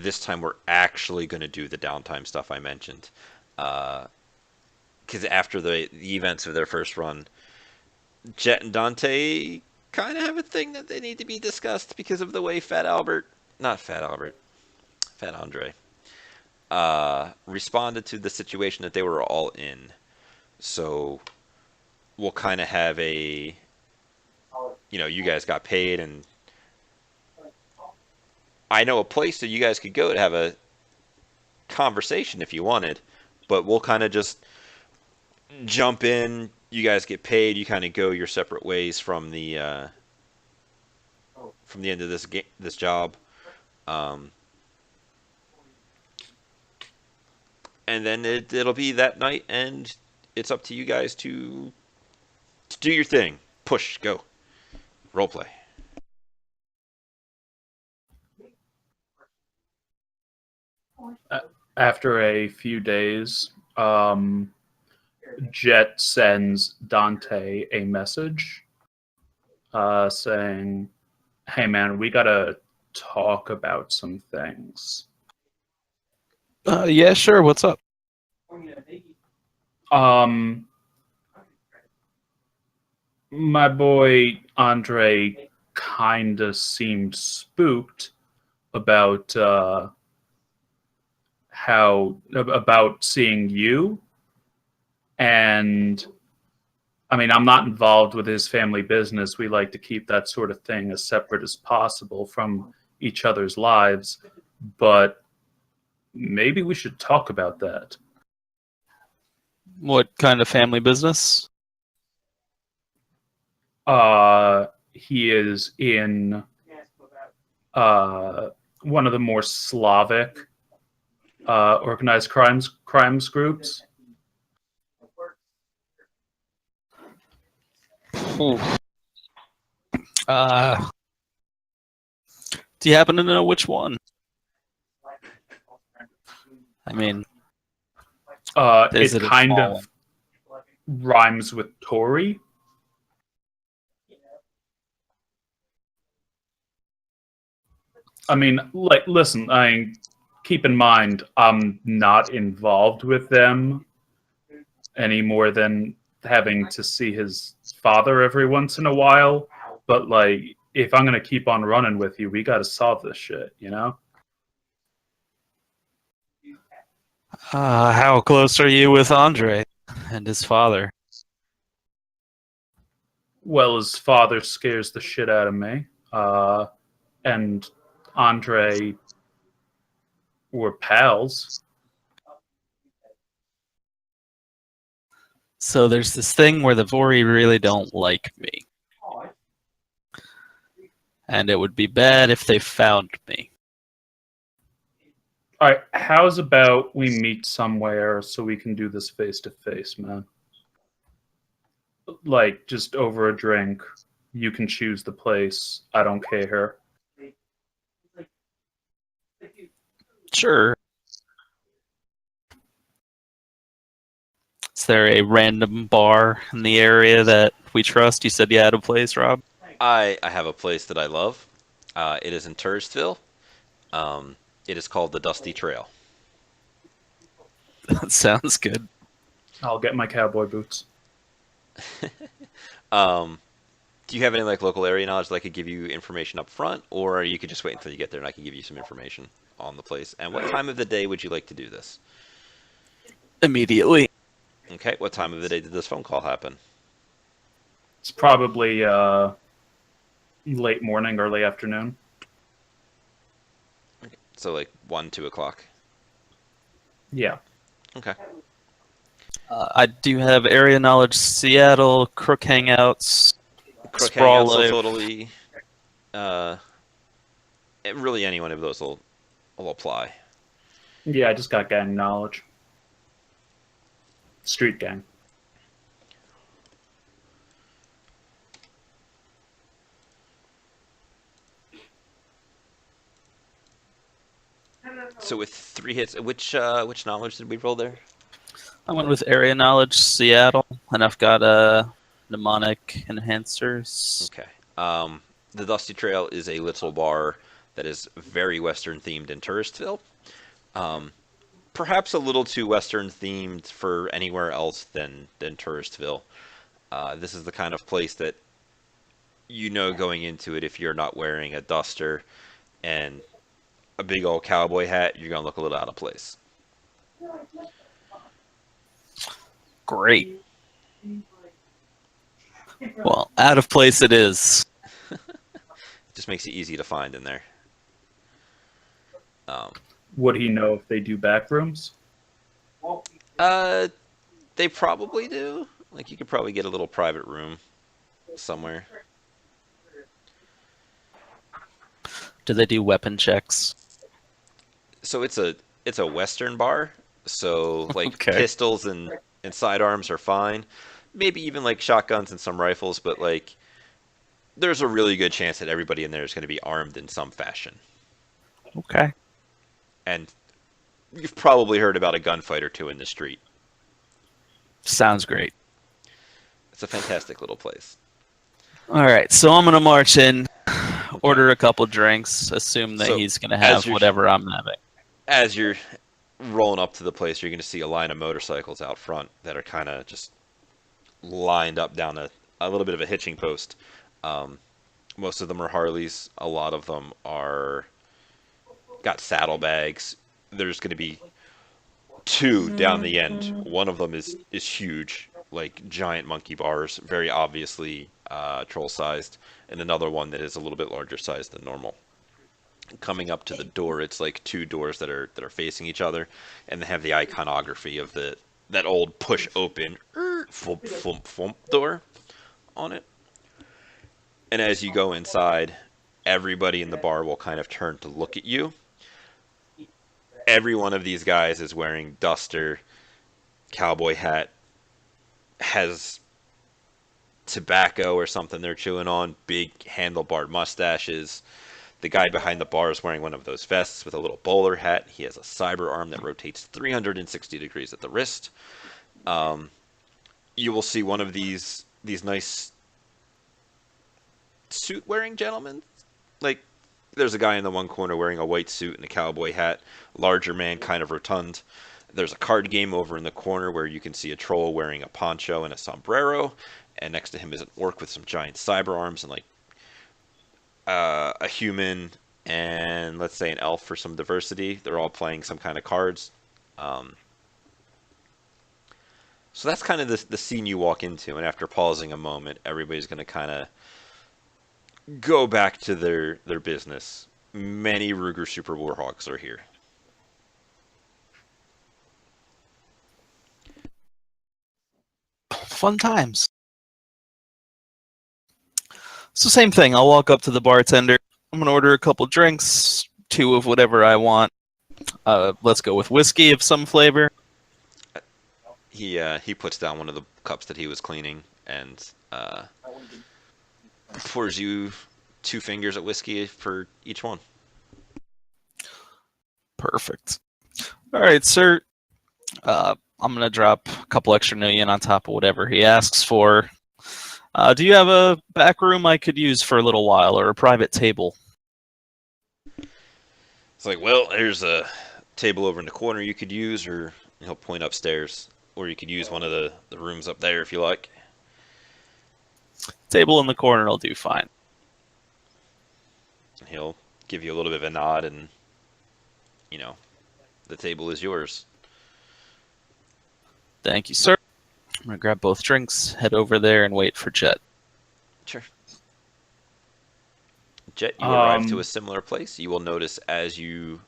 this time we're actually going to do the downtime stuff I mentioned. Because after the events of their first run, Jet and Dante kind of have a thing that they need to be discussed because of the way Fat Andre, responded to the situation that they were all in. So we'll kind of have you guys got paid, and I know a place that you guys could go to have a conversation if you wanted, but we'll kind of just jump in. You guys get paid. You kind of go your separate ways from the end of this job, um, and then it'll be that night, and it's up to you guys to do your thing. Push, go, role play. After a few days, Jet sends Dante a message saying, "Hey man, we gotta talk about some things." Yeah, sure. What's up? My boy Andre kinda seemed spooked about about seeing you, and I mean, I'm not involved with his family business. We like to keep that sort of thing as separate as possible from each other's lives, but maybe we should talk about that. What kind of family business? He is in one of the more Slavic organized crimes groups. Ooh. Do you happen to know which one? I mean, It kind of rhymes with Tory. I mean, like, listen, keep in mind, I'm not involved with them any more than having to see his father every once in a while. But, like, if I'm going to keep on running with you, we got to solve this shit, you know? How close are you with Andre and his father? Well, his father scares the shit out of me. And Andre were pals. So there's this thing where the Vori really don't like me. And it would be bad if they found me. All right, how's about we meet somewhere so we can do this face to face, man? Like, just over a drink. You can choose the place. I don't care. Sure. Is there a random bar in the area that we trust? You said you had a place, Rob? I have a place that I love. It is in Turstville. It is called the Dusty Trail. That sounds good. I'll get my cowboy boots. Do you have any like local area knowledge that I could give you information up front, or you could just wait until you get there and I can give you some information on the place? And what time of the day would you like to do this? Immediately. Okay, what time of the day did this phone call happen? It's probably late morning, early afternoon. Okay. So like 1, 2 o'clock. Yeah. Okay. I do have area knowledge, Seattle, Crook Hangouts, Crook Sprawl Hangouts will Life. totally. Really, any one of those will apply. Yeah, I just got gang knowledge. Street gang. So with 3 hits, which knowledge did we roll there? I went with area knowledge, Seattle, and I've got mnemonic enhancers. Okay. The Dusty Trail is a little bar that is very Western themed in Touristville. Perhaps a little too Western themed for anywhere else than Touristville. This is the kind of place that going into it, if you're not wearing a duster and a big old cowboy hat, you're gonna look a little out of place. Great. Well, out of place it is. It just makes it easy to find in there. Would he know if they do back rooms? They probably do. Like, you could probably get a little private room somewhere. Do they do weapon checks? So it's a Western bar. So like Okay. pistols and sidearms are fine. Maybe even like shotguns and some rifles, but like there's a really good chance that everybody in there is going to be armed in some fashion. Okay. And you've probably heard about a gunfight or two in the street. Sounds great. It's a fantastic little place. All right, so I'm gonna march in, order a couple drinks, assume that So, he's gonna as have you're- whatever I'm having. As you're rolling up to the place, you're going to see a line of motorcycles out front that are kind of just lined up down a little bit of a hitching post. Most of them are Harleys. A lot of them are got saddlebags. There's going to be two down the end. One of them is huge, like giant monkey bars, very obviously troll sized, and another one that is a little bit larger sized than normal. Coming up to the door, it's like two doors that are facing each other, and they have the iconography of that old push open thump, thump, thump door on it. And as you go inside, everybody in the bar will kind of turn to look at you. Every one of these guys is wearing duster, cowboy hat, has tobacco or something they're chewing on, big handlebar mustaches. The guy behind the bar is wearing one of those vests with a little bowler hat. He has a cyber arm that rotates 360 degrees at the wrist. You will see one of these nice suit-wearing gentlemen. Like, there's a guy in the one corner wearing a white suit and a cowboy hat. Larger man, kind of rotund. There's a card game over in the corner where you can see a troll wearing a poncho and a sombrero. And next to him is an orc with some giant cyber arms and like a human and let's say an elf for some diversity. They're all playing some kind of cards. So that's kind of the scene you walk into, and after pausing a moment, everybody's going to kind of go back to their business. Many Ruger Super Warhawks are here. Fun times. So same thing. I'll walk up to the bartender. I'm gonna order a couple drinks, two of whatever I want. Let's go with whiskey of some flavor. He puts down one of the cups that he was cleaning and pours you 2 fingers of whiskey for each one. Perfect. All right, sir. I'm gonna drop a couple extra million on top of whatever he asks for. Do you have a back room I could use for a little while, or a private table? It's like, well, there's a table over in the corner you could use, or he'll point upstairs, or you could use one of the rooms up there if you like. Table in the corner will do fine. And he'll give you a little bit of a nod, and the table is yours. Thank you, sir. I'm gonna grab both drinks, head over there, and wait for Jet. Sure. Jet, you arrive to a similar place. You will notice as you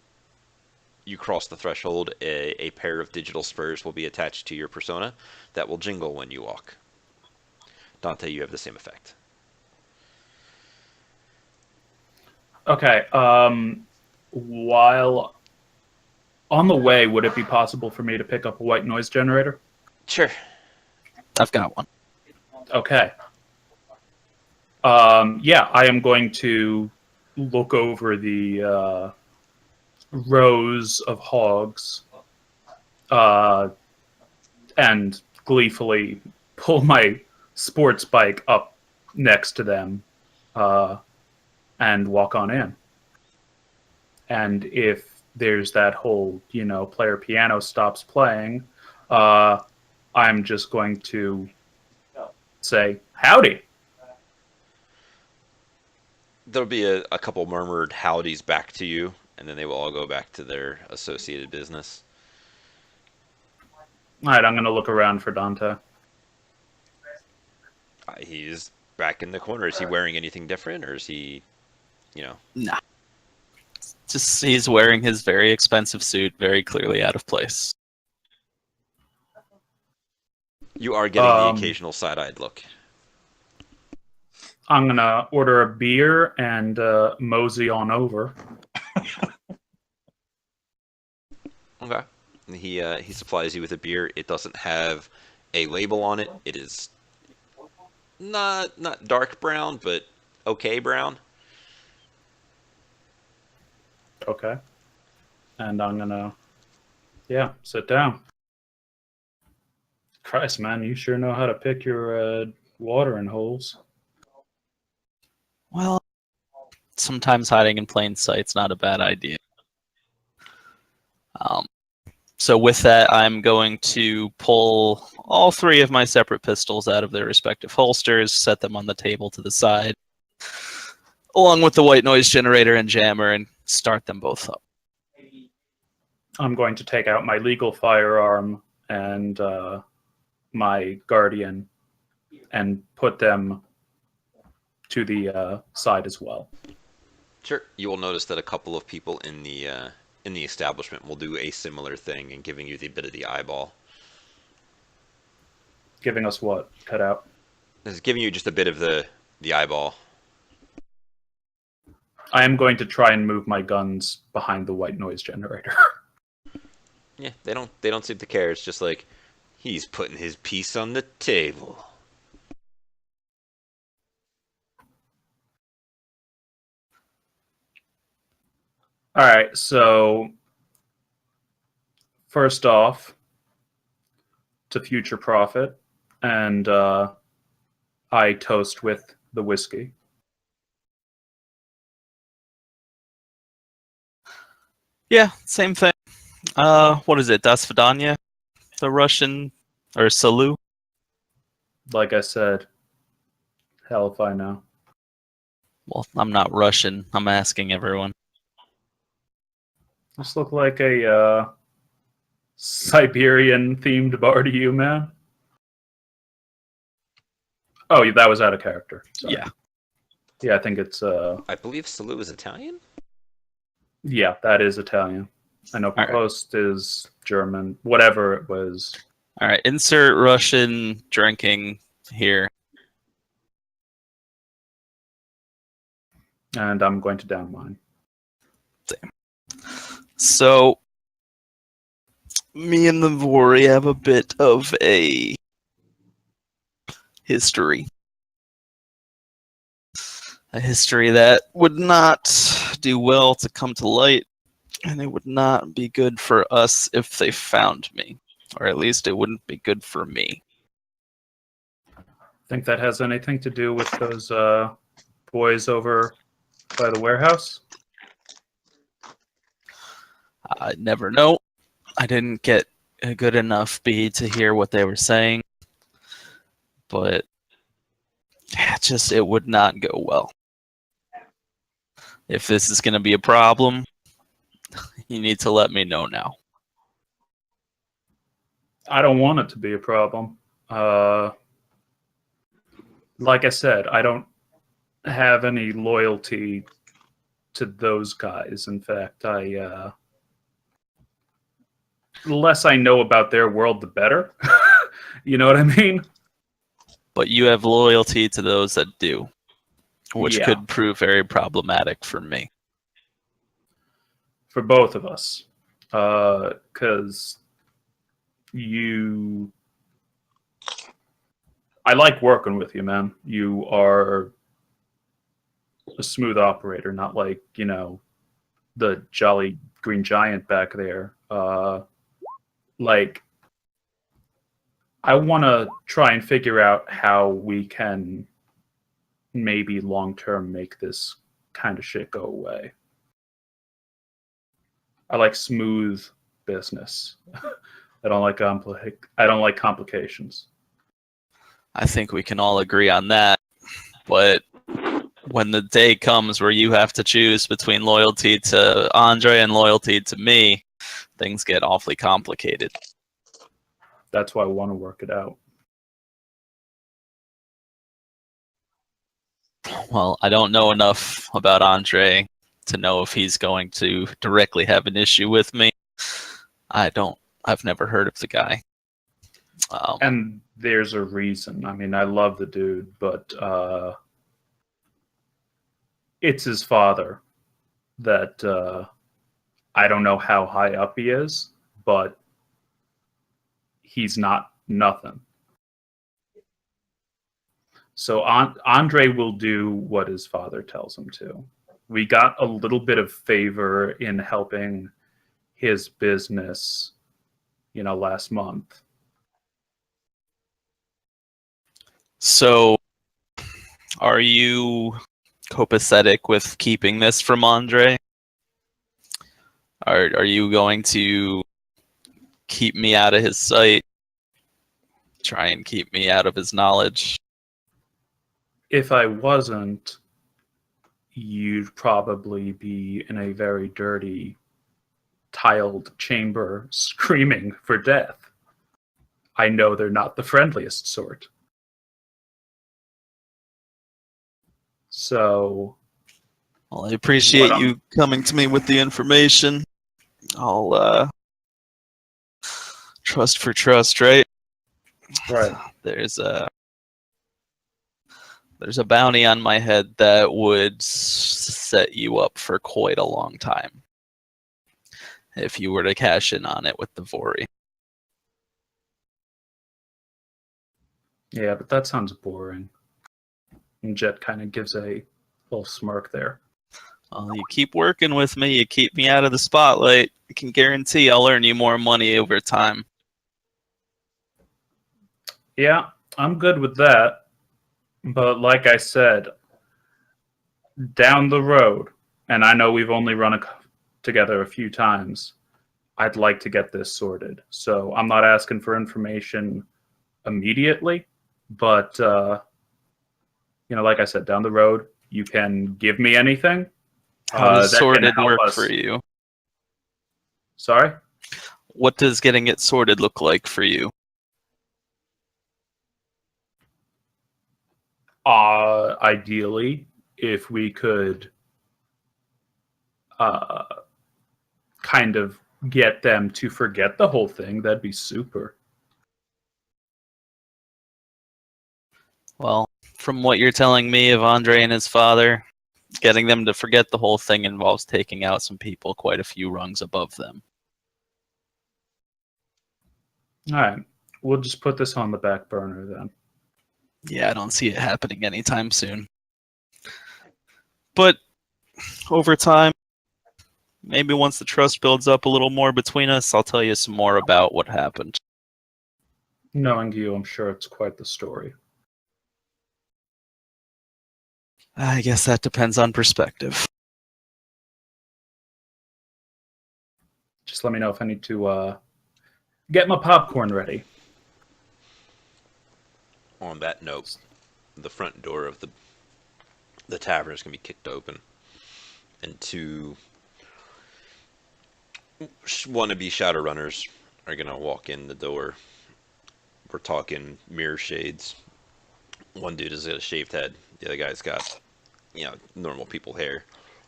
cross the threshold, a pair of digital spurs will be attached to your persona that will jingle when you walk. Dante, you have the same effect. Okay. While on the way, would it be possible for me to pick up a white noise generator? Sure. I've got one. Okay. Yeah, I am going to look over the rows of hogs and gleefully pull my sports bike up next to them and walk on in. and if there's that whole, player piano stops playing, I'm just going to say, howdy. There'll be a couple murmured howdies back to you, and then they will all go back to their associated business. All right, I'm going to look around for Dante. He's back in the corner. Is he wearing anything different, or is he, Nah. Just he's wearing his very expensive suit, very clearly out of place. You are getting the occasional side-eyed look. I'm going to order a beer and mosey on over. Okay. He supplies you with a beer. It doesn't have a label on it. It is not dark brown, but okay brown. Okay. And I'm going to, sit down. Christ, man, you sure know how to pick your watering holes. Well, sometimes hiding in plain sight's not a bad idea. So with that, I'm going to pull all three of my separate pistols out of their respective holsters, set them on the table to the side, along with the white noise generator and jammer, and start them both up. I'm going to take out my legal firearm and my guardian and put them to the side as well. Sure. You will notice that a couple of people in the establishment will do a similar thing and giving you the bit of the eyeball. Giving us what? Cut out? It's giving you just a bit of the eyeball. I am going to try and move my guns behind the white noise generator. Yeah, they don't seem to care. It's just like he's putting his piece on the table. All right, so first off, to future profit, and I toast with the whiskey. Yeah, same thing. What is it? Das Vidanya? The Russian, or Salut? Like I said, hell if I know. Well, I'm not Russian. I'm asking everyone. This look like a Siberian-themed bar to you, man? Oh, that was out of character. Sorry. Yeah. Yeah, I think it's... I believe Salut is Italian? Yeah, that is Italian. I know Prost is German. Whatever it was. All right, insert Russian drinking here. And I'm going to down mine. Same. So, me and the Vori have a bit of a history. A history that would not do well to come to light, and it would not be good for us if they found me. Or at least it wouldn't be good for me. Think that has anything to do with those boys over by the warehouse? I never know. I didn't get a good enough beat to hear what they were saying. But it would not go well. If this is going to be a problem, you need to let me know now. I don't want it to be a problem. Like I said, I don't have any loyalty to those guys. In fact, the less I know about their world, the better. You know what I mean? But you have loyalty to those that do, which Yeah. could prove very problematic for me. For both of us. Because I like working with you, man. You are a smooth operator, not like, the Jolly Green Giant back there. I want to try and figure out how we can maybe long-term make this kind of shit go away. I like smooth business. I don't like I don't like complications. I think we can all agree on that. But when the day comes where you have to choose between loyalty to Andre and loyalty to me, things get awfully complicated. That's why I want to work it out. Well, I don't know enough about Andre to know if he's going to directly have an issue with me. I've never heard of the guy. And there's a reason. I mean, I love the dude, but it's his father that I don't know how high up he is, but he's not nothing. So Andre will do what his father tells him to. We got a little bit of favor in helping his business, last month. So, are you copacetic with keeping this from Andre? Are you going to keep me out of his sight? Try and keep me out of his knowledge? If I wasn't, you'd probably be in a very dirty, tiled chamber screaming for death. I know they're not the friendliest sort. So, Well, I appreciate you coming to me with the information. I'll trust for trust, right? right. There's a bounty on my head that would set you up for quite a long time if you were to cash in on it with the Vori. Yeah, but that sounds boring. And Jet kind of gives a little smirk there. Well, you keep working with me, you keep me out of the spotlight. I can guarantee I'll earn you more money over time. Yeah, I'm good with that. But like I said, down the road, and I know we've only run together a few times, I'd like to get this sorted. So I'm not asking for information immediately, but like I said, down the road, you can give me anything. How does that can sorted help work us. for you? Sorry? What does getting it sorted look like for you? Ideally, if we could kind of get them to forget the whole thing, that'd be super. Well, from what you're telling me of Andre and his father, getting them to forget the whole thing involves taking out some people quite a few rungs above them. All right. We'll just put this on the back burner then. Yeah, I don't see it happening anytime soon. But over time, maybe once the trust builds up a little more between us, I'll tell you some more about what happened. Knowing you, I'm sure it's quite the story. I guess that depends on perspective. Just let me know if I need to get my popcorn ready. On that note, the front door of the tavern is going to be kicked open, and two wannabe Shadowrunners are going to walk in the door. We're talking mirror shades. One dude has got a shaved head. The other guy's got, normal people hair,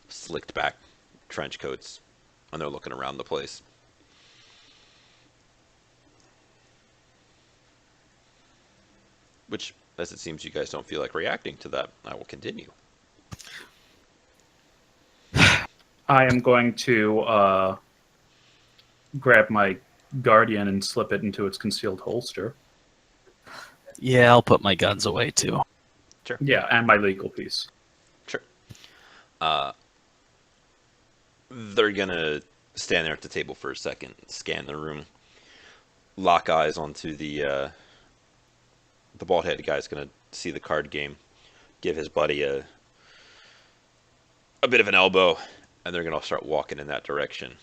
slicked back trench coats, and they're looking around the place. Which, as it seems you guys don't feel like reacting to that, I will continue. I am going to grab my guardian and slip it into its concealed holster. Yeah, I'll put my guns away too. Sure. Yeah, and my legal piece. Sure. They're gonna stand there at the table for a second, scan the room, lock eyes onto the bald-headed guy's gonna see the card game, give his buddy a bit of an elbow, and they're gonna start walking in that direction.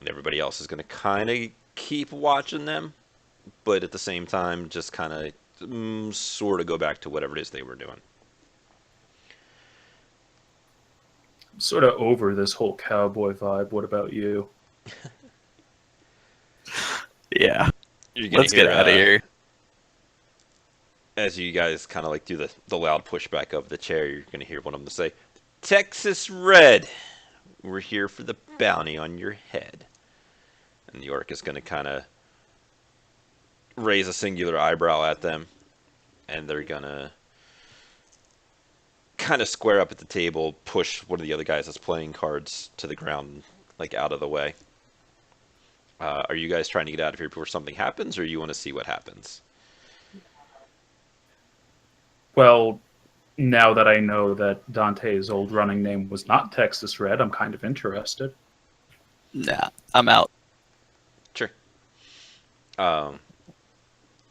and everybody else is going to kind of keep watching them, but at the same time, just kind of sort of go back to whatever it is they were doing. I'm sort of over this whole cowboy vibe. What about you? Yeah. You're going Let's to get hear, out of here. as you guys kind of like do the loud pushback of the chair, you're going to hear one of them say, Texas Red, we're here for the bounty on your head. And the orc is going to kind of raise a singular eyebrow at them, and they're going to kind of square up at the table, push one of the other guys that's playing cards to the ground, like out of the way. Are you guys trying to get out of here before something happens, or you want to see what happens? Well, now that I know that Dante's old running name was not Texas Red, I'm kind of interested. Nah, I'm out. Sure. So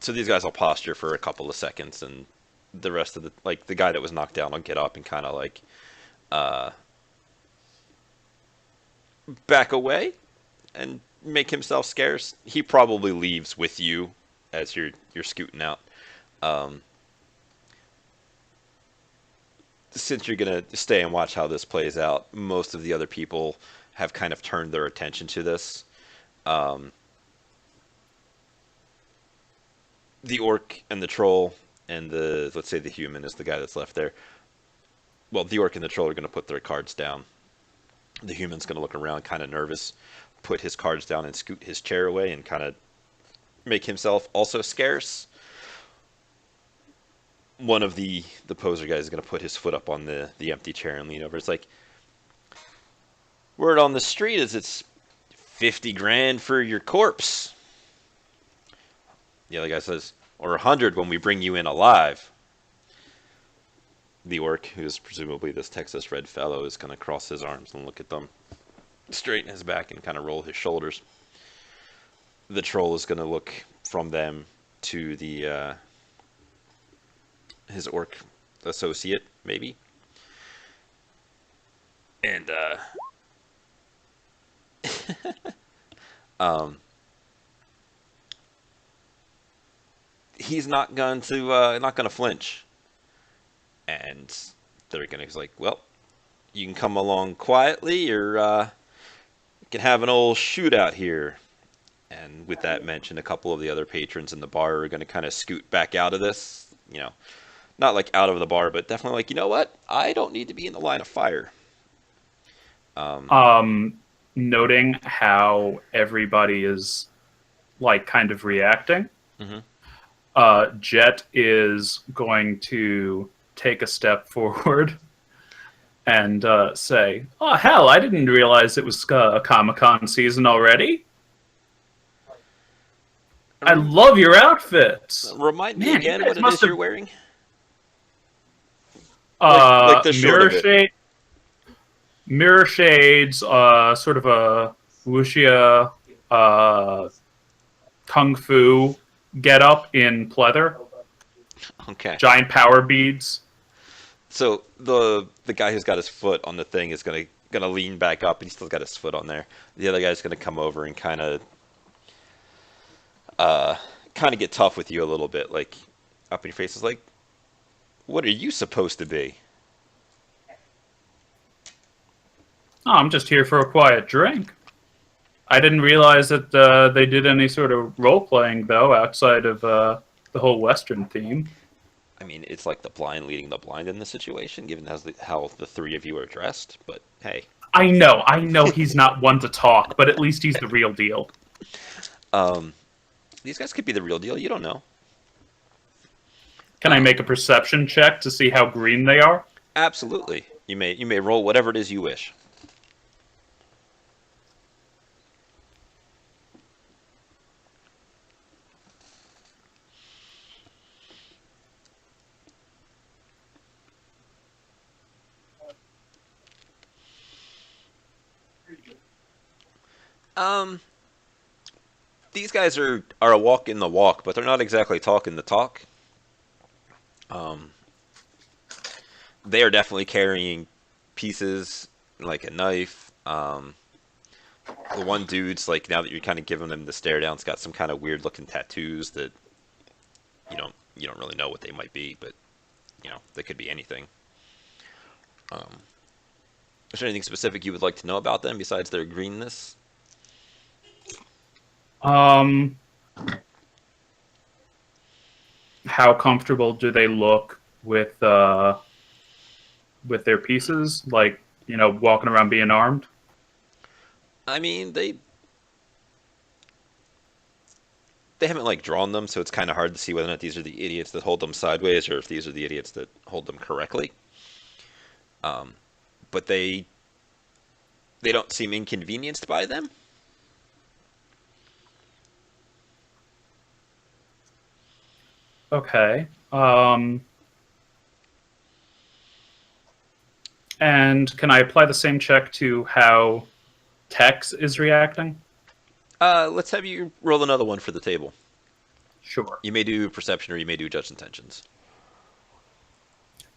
these guys will posture for a couple of seconds, and the rest of the guy that was knocked down will get up and kind of like back away and make himself scarce. He probably leaves with you as you're scooting out. Since you're gonna stay and watch how this plays out, most of the other people have kind of turned their attention to this. The orc and the troll and let's say the human is the guy that's left there. Well, the orc and the troll are going to put their cards down. The human's going to look around kind of nervous, put his cards down and scoot his chair away and kind of make himself also scarce. One of the poser guys is going to put his foot up on the empty chair and lean over. It's like, word on the street is it's 50 grand for your corpse. The other guy says, or 100 when we bring you in alive. The orc, who's presumably this Texas Red fellow, is going to cross his arms and look at them, straighten his back and kind of roll his shoulders. The troll is going to look from them to the his orc associate, maybe. And he's not going to flinch. And they're going to be like, well, you can come along quietly, or you can have an old shootout here. And with that mention, a couple of the other patrons in the bar are going to kind of scoot back out of this. You know, not like out of the bar, but definitely like, you know what? I don't need to be in the line of fire. Noting how everybody is like kind of reacting. Mm-hmm. Jet is going to take a step forward and say, "Oh hell, I didn't realize it was Comic-Con season already. I love your outfits. Remind me Man, again you what guys it must is have- you're wearing. Like the short of it. Mirror shades, sort of a wuxia kung fu get up in pleather. Okay. Giant power beads. So the guy who's got his foot on the thing is gonna lean back up, and he's still got his foot on there. The other guy's gonna come over and kind of get tough with you a little bit, like up in your face. Is like, what are you supposed to be? Oh, I'm just here for a quiet drink. I didn't realize that they did any sort of role playing though outside of the whole Western theme. I mean, it's like the blind leading the blind in this situation, given how the three of you are dressed. But hey, I know he's not one to talk, but at least he's the real deal. these guys could be the real deal. You don't know. Can I make a perception check to see how green they are? Absolutely. You may roll whatever it is you wish. These guys are a walk in the walk, but they're not exactly talking the talk. They are definitely carrying pieces like a knife, The one dude's like, now that you're kind of giving him the stare down, it's got some kind of weird looking tattoos that you don't really know what they might be, but they could be anything. Is there anything specific you would like to know about them besides their greenness? Um, how comfortable do they look with their pieces? Like, walking around being armed? I mean, they haven't like drawn them, so it's kind of hard to see whether or not these are the idiots that hold them sideways or if these are the idiots that hold them correctly. But they don't seem inconvenienced by them. Okay. And can I apply the same check to how Tex is reacting? Let's have you roll another one for the table. Sure. You may do perception or you may do judge intentions.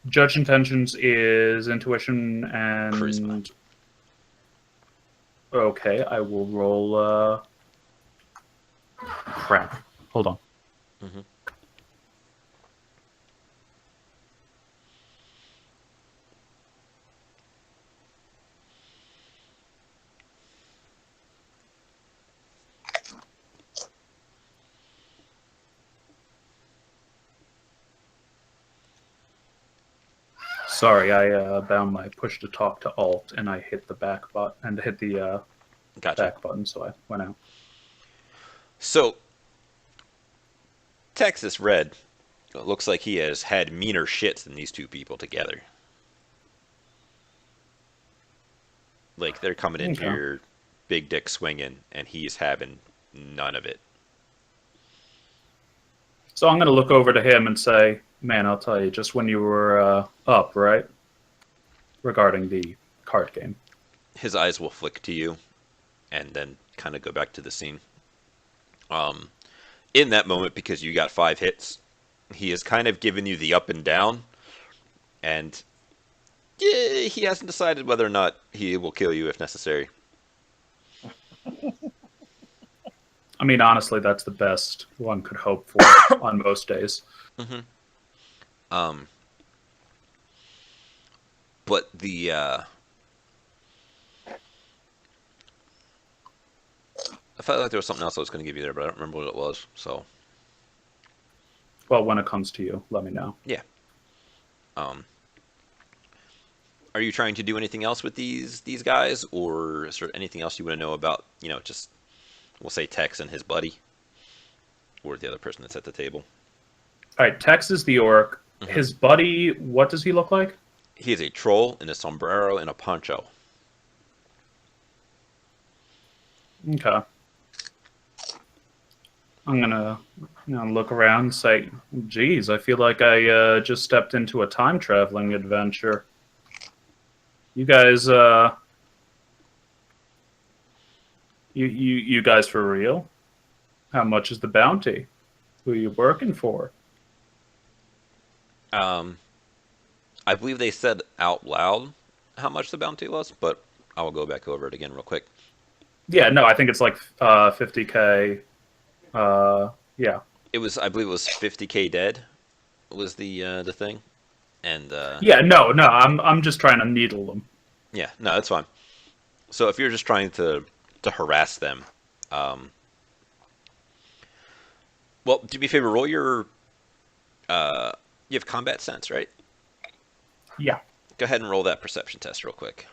Judge intentions is intuition Charisma. and okay, I will roll crap. Hold on. Hmm. Sorry, I bound my push to talk to Alt and I hit the back button and hit the Gotcha. back button, so I went out. So Texas Red looks like he has had meaner shits than these two people together. Like they're coming in Okay. here, big dick swinging, and he's having none of it. So I'm going to look over to him and say, "Man, I'll tell you, just when you were up, right, regarding the card game." His eyes will flick to you, and then kind of go back to the scene. Um, in that moment, because you got 5 hits, he has kind of given you the up and down, and yeah, he hasn't decided whether or not he will kill you if necessary. I mean, honestly, that's the best one could hope for on most days. Hmm. Um, but I felt like there was something else I was going to give you there, but I don't remember what it was. So Well, when it comes to you, let me know. yeah. Um, are you trying to do anything else with these guys, or is there anything else you want to know about? Just we'll say Tex and his buddy, or the other person that's at the table. All right, Tex is the orc. Hmm. His buddy, what does he look like? He is a troll in a sombrero and a poncho. Okay. I'm gonna look around and say, "Geez, I feel like I just stepped into a time traveling adventure." You guys, you guys for real? How much is the bounty? Who are you working for? Um, I believe they said out loud how much the bounty was, but I will go back over it again real quick. Yeah, no, I think it's like 50K. Yeah. I believe it was 50K dead was the thing, and Yeah, no, I'm just trying to needle them. yeah, no, that's fine. So if you're just trying to harass them, um, well, do me a favor, roll your you have combat sense, right? Yeah, Go ahead and roll that perception test real quick.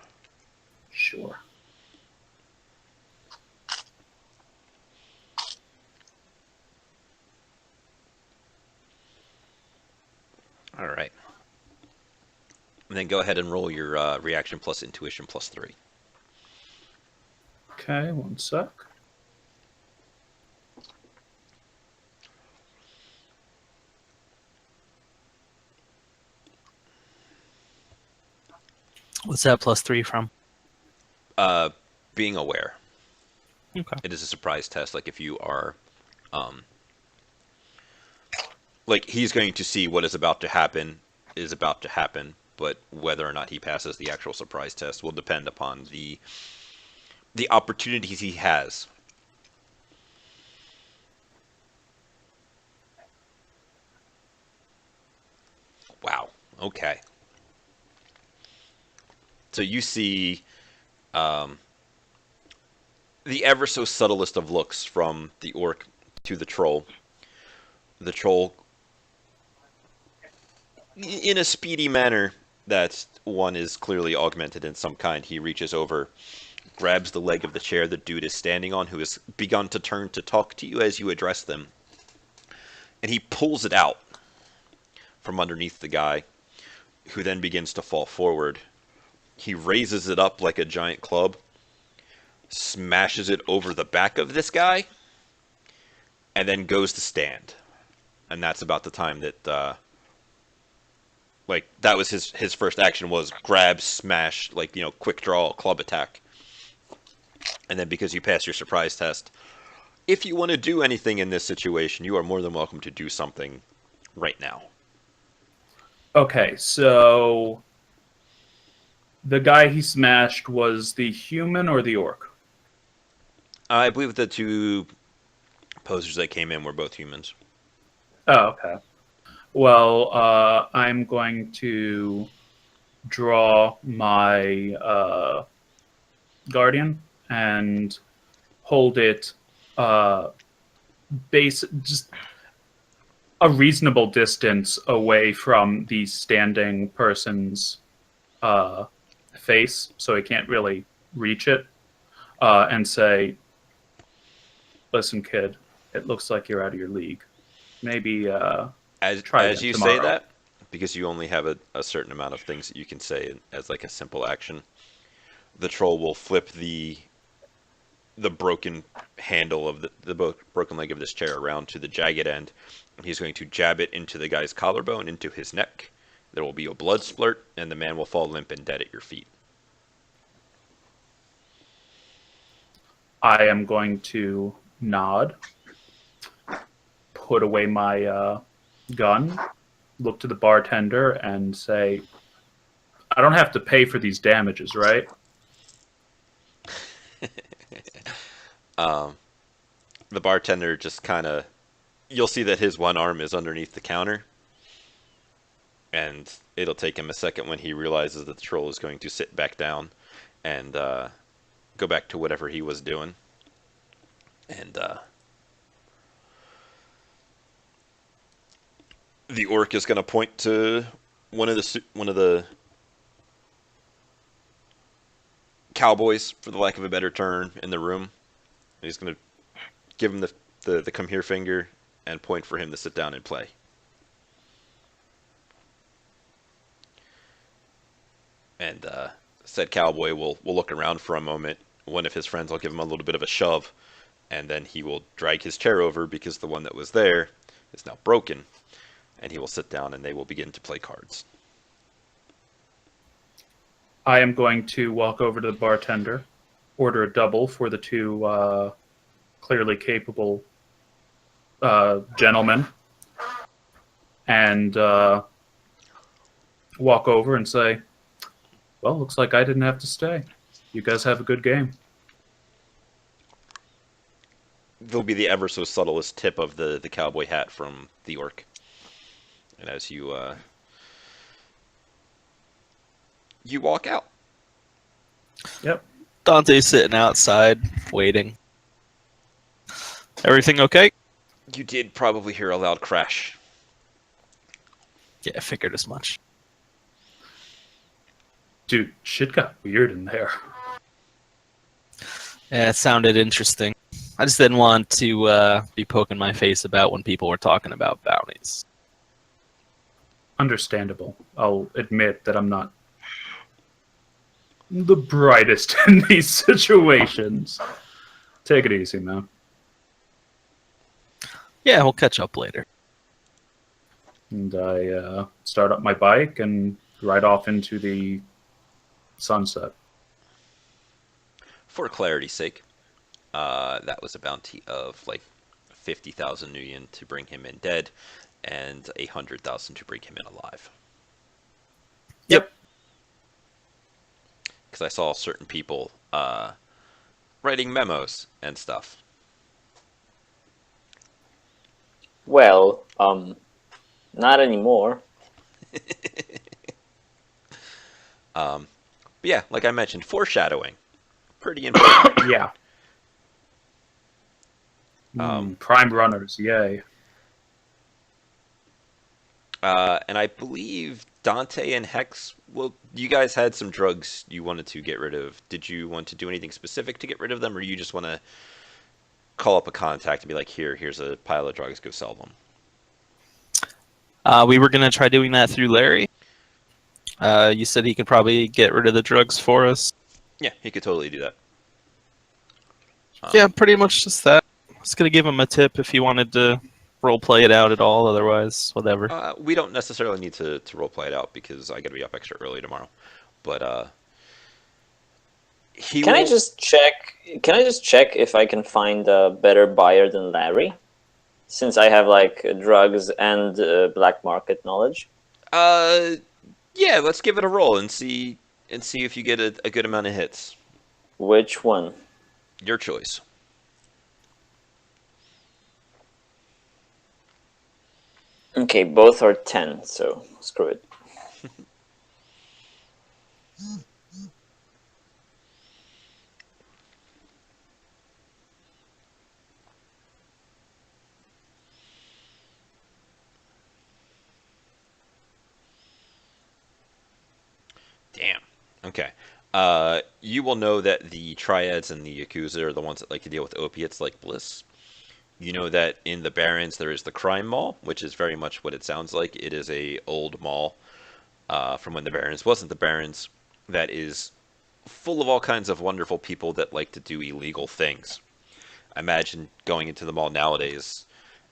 sure. All right, and then go ahead and roll your reaction plus intuition plus 3. Okay, one sec. What's that +3 from? Uh, being aware. Okay. It is a surprise test. Like if you are, um, like he's going to see what is about to happen is about to happen, but whether or not he passes the actual surprise test will depend upon the the opportunities he has. Wow. Okay. So you see um, the ever so subtlest of looks from the orc to the troll. The troll, in a speedy manner that one is clearly augmented in some kind, he reaches over, grabs the leg of the chair the dude is standing on, who has begun to turn to talk to you as you address them, and he pulls it out from underneath the guy, who then begins to fall forward. He raises it up like a giant club, smashes it over the back of this guy, and then goes to stand. And that's about the time that like that was his first action was grab, smash, like, you know, quick draw, club attack. And then because you pass your surprise test, if you want to do anything in this situation, you are more than welcome to do something right now. Okay, so the guy he smashed was the human or the orc? I believe the two posers that came in were both humans. Oh, okay. Well, I'm going to draw my guardian and hold it just a reasonable distance away from the standing person's face, so he can't really reach it, and say, "Listen, kid, it looks like you're out of your league. Maybe try As again you say tomorrow." that, because you only have a certain amount of things that you can say as like a simple action, the troll will flip the broken handle of the broken leg of this chair around to the jagged end, and he's going to jab it into the guy's collarbone, into his neck. There will be a blood splurt, and the man will fall limp and dead at your feet. I am going to nod, put away my gun, look to the bartender, and say, "I don't have to pay for these damages, right?" The bartender just kind of, you'll see that his one arm is underneath the counter, and it'll take him a second when he realizes that the troll is going to sit back down and go back to whatever he was doing. And the orc is going to point to one of the cowboys, for the lack of a better term, in the room. And he's going to give him the come here finger and point for him to sit down and play. And said cowboy will look around for a moment. One of his friends will give him a little bit of a shove, and then he will drag his chair over because the one that was there is now broken, and he will sit down and they will begin to play cards. I am going to walk over to the bartender, order a double for the two clearly capable gentlemen, and walk over and say, "Well, looks like I didn't have to stay. You guys have a good game." There'll be the ever so subtlest tip of the cowboy hat from the orc. And as you walk out. Yep. Dante's sitting outside, waiting. Everything okay? You did probably hear a loud crash. Yeah, I figured as much. Dude, shit got weird in there. Yeah, it sounded interesting. I just didn't want to be poking my face about when people were talking about bounties. Understandable. I'll admit that I'm not the brightest in these situations. Take it easy, man. Yeah, we'll catch up later. And I start up my bike and ride off into the sunset. For clarity's sake, that was a bounty of like 50,000 new yen to bring him in dead, and 100,000 to bring him in alive. Yep. Because I saw certain people writing memos and stuff. Well, not anymore. But yeah, like I mentioned, foreshadowing, pretty important. Yeah. Prime runners, yay. And I believe Dante and Hex, well, you guys had some drugs you wanted to get rid of. Did you want to do anything specific to get rid of them, or you just want to call up a contact and be like, here's a pile of drugs, go sell them? We were gonna try doing that through Larry. You said he could probably get rid of the drugs for us. Yeah, he could totally do that. Yeah, pretty much just that. I was gonna give him a tip if he wanted to role play it out at all. Otherwise, whatever. We don't necessarily need to role play it out because I got to be up extra early tomorrow. But he Can I will. just check? Can I just check if I can find a better buyer than Larry? Since I have like drugs and black market knowledge. Yeah, let's give it a roll and see if you get a good amount of hits. Which one? Your choice. Okay, both are 10, so screw it. Damn. Okay. You will know that the triads and the yakuza are the ones that like to deal with opiates like Bliss. You know that in the Barrens there is the crime mall, which is very much what it sounds like. It is a old mall from when the Barrens wasn't the Barrens. That is full of all kinds of wonderful people that like to do illegal things. Imagine going into the mall nowadays,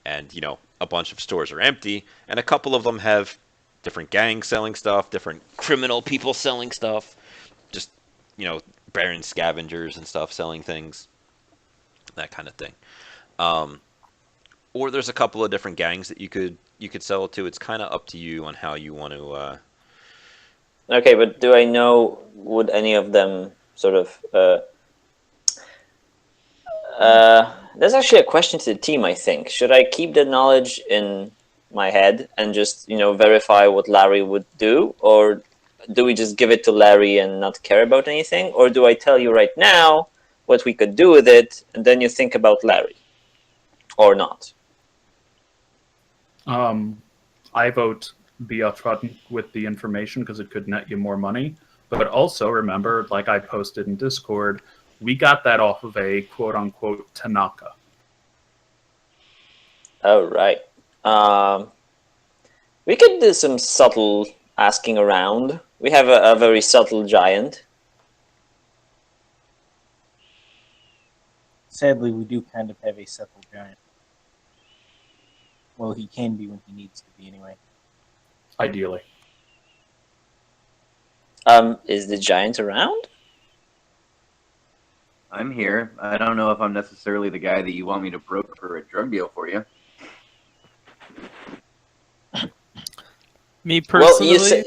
and a bunch of stores are empty, and a couple of them have different gangs selling stuff, different criminal people selling stuff, just you know, Baron scavengers and stuff selling things, that kind of thing. Um, or there's a couple of different gangs that you could sell it to. It's kind of up to you on how you want to. Okay, but do I know, would any of them sort of... that's actually a question to the team, I think. Should I keep the knowledge in my head and just, verify what Larry would do? Or do we just give it to Larry and not care about anything? Or do I tell you right now what we could do with it, and then you think about Larry? Or not? I vote be upfront with the information because it could net you more money. But also remember, like I posted in Discord, we got that off of a quote-unquote Tanaka. Oh, right. We could do some subtle asking around. We have a very subtle giant. Sadly, we do kind of have a subtle giant. Well, he can be when he needs to be, anyway. Ideally. Is the giant around? I'm here. I don't know if I'm necessarily the guy that you want me to broker a drug deal for you. Me personally, Well,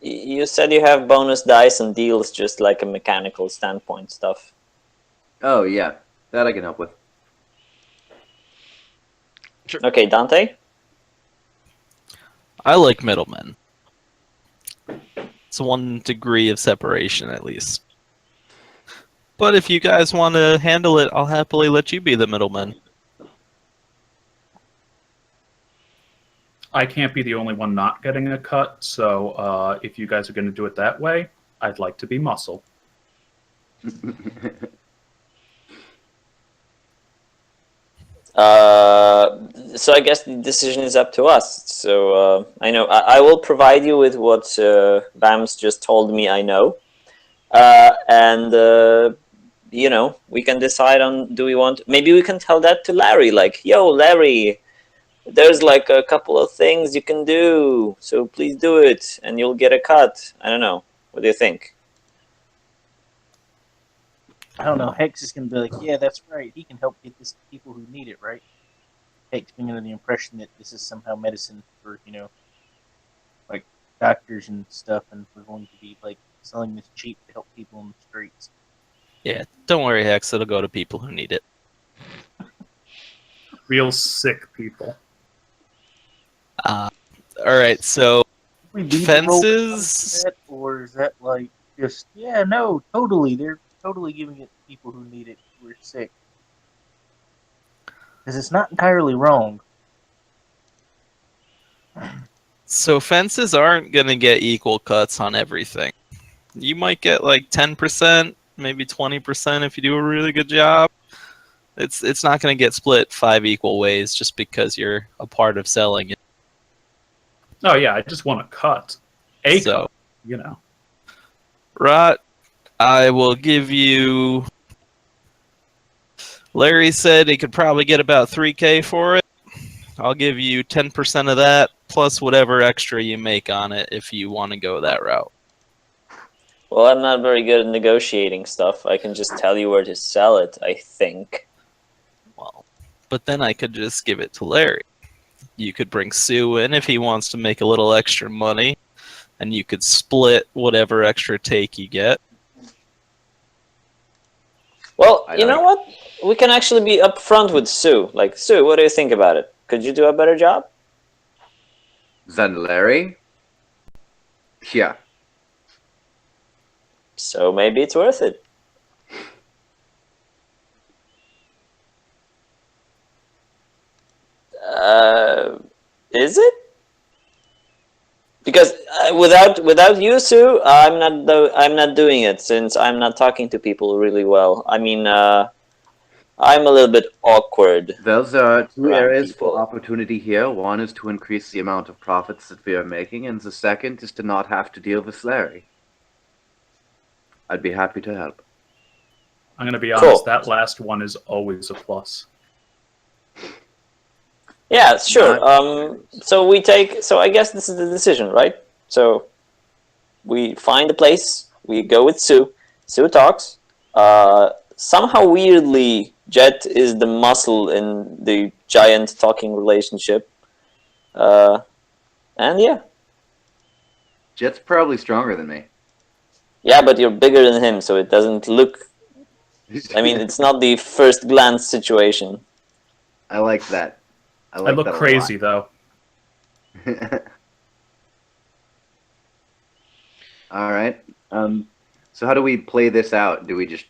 you said you have bonus dice and deals, just like a mechanical standpoint stuff. Oh, yeah. That I can help with. Okay, Dante? I like middlemen. It's 1 degree of separation at least. But if you guys want to handle it, I'll happily let you be the middleman. I can't be the only one not getting a cut, so if you guys are going to do it that way, I'd like to be muscle. So I guess the decision is up to us. So I know I will provide you with what Bamce just told me I know. And we can decide on, do we want, maybe we can tell that to Larry, like, yo, Larry, there's like a couple of things you can do, so please do it and you'll get a cut. I don't know. What do you think? I don't know. Hex is going to be like, yeah, that's right. He can help get this to people who need it, right? Hex being under the impression that this is somehow medicine for, like doctors and stuff, and we're going to be like selling this cheap to help people in the streets. Yeah, don't worry, Hex. It'll go to people who need it. Real sick people. All right, so We need to roll fences. that, or is that like just yeah, no, totally. They're totally giving it to people who need it, who are sick. Because it's not entirely wrong. So fences aren't gonna get equal cuts on everything. You might get like 10%, maybe 20% if you do a really good job. It's not gonna get split 5 equal ways just because you're a part of selling it. Oh yeah, I just want a cut. A So, cut, you know. Rot, I will give you. Larry said he could probably get about 3K for it. I'll give you 10% of that plus whatever extra you make on it if you want to go that route. Well, I'm not very good at negotiating stuff. I can just tell you where to sell it, I think. Well, but then I could just give it to Larry. You could bring Sue in if he wants to make a little extra money, and you could split whatever extra take you get. Well, I you know don't- what? We can actually be upfront with Sue. Like, Sue, what do you think about it? Could you do a better job? Then Larry? Yeah. So maybe it's worth it. Is it? Because without you, Sue, I'm not doing it since I'm not talking to people really well. I mean, I'm a little bit awkward. There's two Around areas people. for opportunity here. One is to increase the amount of profits that we are making, and the second is to not have to deal with Larry. I'd be happy to help. I'm gonna be Cool. honest. That last one is always a plus. Yeah, sure. Not- So I guess this is the decision, right? So we find a place. We go with Sue. Sue talks. Somehow weirdly, Jet is the muscle in the giant talking relationship. And yeah, Jet's probably stronger than me. yeah, but you're bigger than him, so it doesn't look. I mean, it's not the first glance situation. I like that. I I like look that crazy though. a lot. All right. So how do we play this out? Do we just?